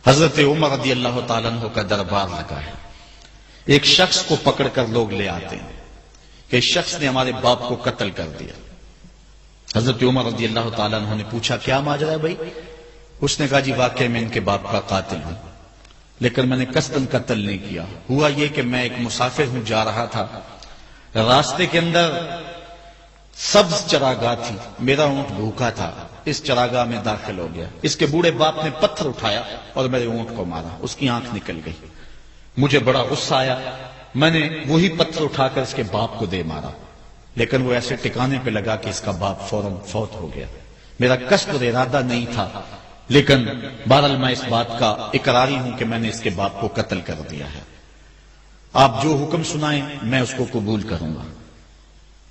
حضرت عمر رضی اللہ تعالیٰ عنہ کا دربار لگا ہے. ایک شخص کو پکڑ کر لوگ لے آتے ہیں کہ اس شخص نے ہمارے باپ کو قتل کر دیا. حضرت عمر رضی اللہ تعالیٰ عنہ نے پوچھا کیا ماجرا ہے بھائی؟ اس نے کہا جی واقعی میں ان کے باپ کا قاتل ہوں، لیکن میں نے قصداً قتل نہیں کیا. ہوا یہ کہ میں ایک مسافر ہوں، جا رہا تھا، راستے کے اندر سبز چراگاہ تھی، میرا اونٹ بھوکا تھا، اس چراگاہ میں داخل ہو گیا. اس کے بوڑھے باپ نے پتھر اٹھایا اور میرے اونٹ کو مارا، اس کی آنکھ نکل گئی. مجھے بڑا غصہ آیا، میں نے وہی پتھر اٹھا کر اس کے باپ کو دے مارا، لیکن وہ ایسے ٹکانے پہ لگا کہ اس کا باپ فوراً فوت ہو گیا. میرا قصد اور ارادہ نہیں تھا، لیکن بہرحال میں اس بات کا اقراری ہوں کہ میں نے اس کے باپ کو قتل کر دیا ہے. آپ جو حکم سنائیں میں اس کو قبول کروں گا،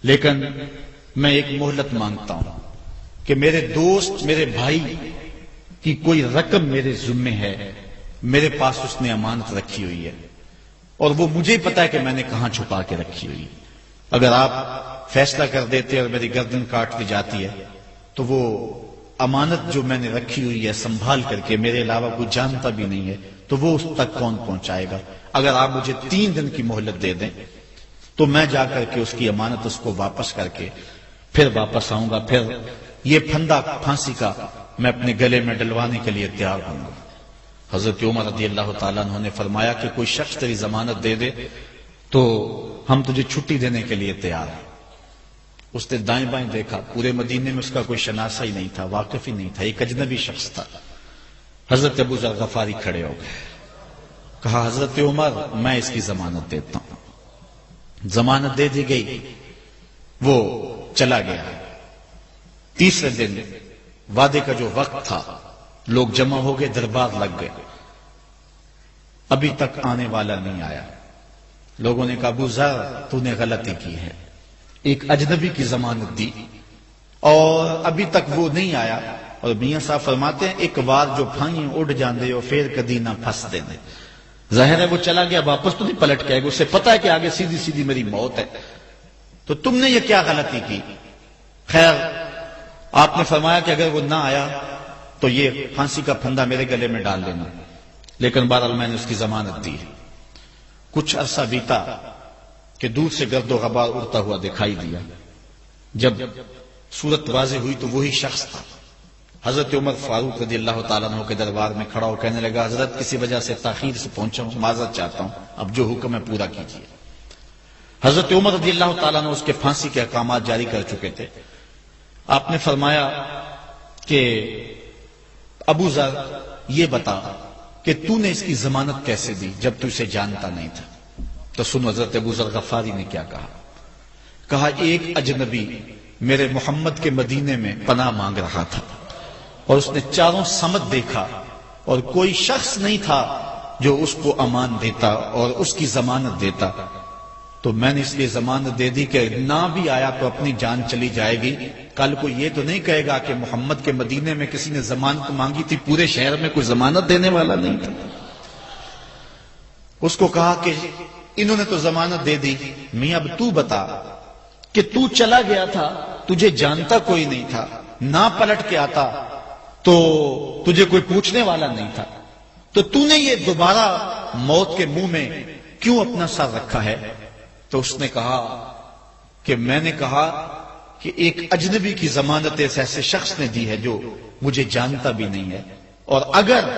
لیکن میں ایک مہلت مانگتا ہوں کہ میرے دوست، میرے بھائی کی کوئی رقم میرے ذمے ہے، میرے پاس اس نے امانت رکھی ہوئی ہے اور وہ مجھے پتا ہے کہ میں نے کہاں چھپا کے رکھی ہوئی. اگر آپ فیصلہ کر دیتے اور میری گردن کاٹ دی جاتی ہے تو وہ امانت جو میں نے رکھی ہوئی ہے سنبھال کر کے، میرے علاوہ کوئی جانتا بھی نہیں ہے، تو وہ اس تک کون پہنچائے گا؟ اگر آپ مجھے 3 دن کی مہلت دے دیں تو میں جا کر کے اس کی امانت اس کو واپس کر کے پھر واپس آؤں گا، پھر یہ پھندا پھانسی کا میں اپنے گلے میں ڈلوانے کے لیے تیار ہوں گا. حضرت عمر رضی اللہ تعالیٰ عنہ نے فرمایا کہ کوئی شخص تیری ضمانت دے دے تو ہم تجھے چھٹی دینے کے لیے تیار ہیں. اس نے دائیں بائیں دیکھا، پورے مدینے میں اس کا کوئی شناسہ ہی نہیں تھا، واقف ہی نہیں تھا، ایک اجنبی شخص تھا. حضرت ابو ذر غفاری کھڑے ہو گئے، کہا حضرت عمر میں اس کی ضمانت دیتا ہوں. ضمانت دے دی گئی، وہ چلا گیا. تیسرے دن وعدے کا جو وقت تھا، لوگ جمع ہو گئے، دربار لگ گئے، ابھی تک آنے والا نہیں آیا. لوگوں نے کہا ابو ذر تو نے غلطی کی ہے، ایک اجنبی کی ضمانت دی اور ابھی تک وہ نہیں آیا. اور میاں صاحب فرماتے ہیں ایک بار جو پھائیں اڑ جاندے ہو پھر کدی نہ پھنس دینے. ظاہر ہے وہ چلا گیا، واپس تو نہیں پلٹ کے آئے گا، اسے پتا ہے کہ آگے سیدھی سیدھی میری موت ہے، تو تم نے یہ کیا غلطی کی؟ خیر آپ نے فرمایا کہ اگر وہ نہ آیا تو یہ پھانسی کا پھندا میرے گلے میں ڈال لینا، لیکن بہرحال میں نے اس کی ضمانت دی. کچھ عرصہ بیتا کہ دور سے گرد و غبار اڑتا ہوا دکھائی دیا. جب صورت واضح ہوئی تو وہی شخص تھا. حضرت عمر فاروق رضی اللہ تعالیٰ عنہ کے دربار میں کھڑا ہو کہنے لگا حضرت کسی وجہ سے تاخیر سے پہنچا ہوں، معذرت چاہتا ہوں، اب جو حکم ہے پورا کیجیے. حضرت عمر رضی اللہ تعالیٰ عنہ اس کے پھانسی کے احکامات جاری کر چکے تھے. آپ نے فرمایا کہ ابو ذر یہ بتا کہ تو نے اس کی ضمانت کیسے دی جب تو اسے جانتا نہیں تھا؟ تو سن حضرت ابو ذر غفاری نے کیا کہا. کہا ایک اجنبی میرے محمد کے مدینے میں پناہ مانگ رہا تھا اور اس نے چاروں سمت دیکھا اور کوئی شخص نہیں تھا جو اس کو امان دیتا اور اس کی ضمانت دیتا، تو میں نے اس لیے ضمانت دے دی کہ نہ بھی آیا تو اپنی جان چلی جائے گی. کل کو یہ تو نہیں کہے گا کہ محمد کے مدینے میں کسی نے ضمانت مانگی تھی، پورے شہر میں کوئی ضمانت دینے والا نہیں تھا. اس کو کہا کہ انہوں نے تو ضمانت دے دی، میاں اب تو بتا کہ تو چلا گیا تھا، تجھے جانتا کوئی نہیں تھا، نہ پلٹ کے آتا تو تجھے کوئی پوچھنے والا نہیں تھا، تو نے یہ دوبارہ موت کے منہ میں کیوں اپنا سر رکھا ہے؟ تو اس نے کہا کہ میں نے کہا کہ ایک اجنبی کی ضمانت ایسے شخص نے دی ہے جو مجھے جانتا بھی نہیں ہے، اور اگر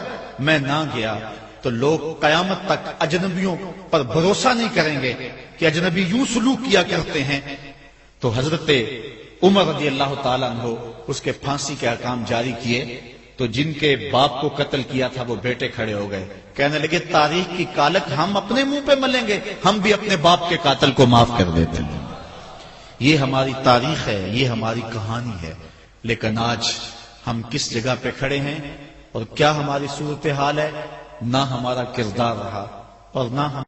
میں نہ گیا تو لوگ قیامت تک اجنبیوں پر بھروسہ نہیں کریں گے کہ اجنبی یوں سلوک کیا کرتے ہیں. تو حضرت عمر رضی اللہ تعالیٰ عنہ اس کے پھانسی کے احکام جاری کیے. تو جن کے باپ کو قتل کیا تھا وہ بیٹے کھڑے ہو گئے، کہنے لگے تاریخ کی کالک ہم اپنے منہ پہ ملیں گے، ہم بھی اپنے باپ کے قاتل کو معاف کر دیتے ہیں. یہ ہماری تاریخ ہے، یہ ہماری کہانی ہے. لیکن آج ہم کس جگہ پہ کھڑے ہیں اور کیا ہماری صورتحال ہے؟ نہ ہمارا کردار رہا اور نہ ہم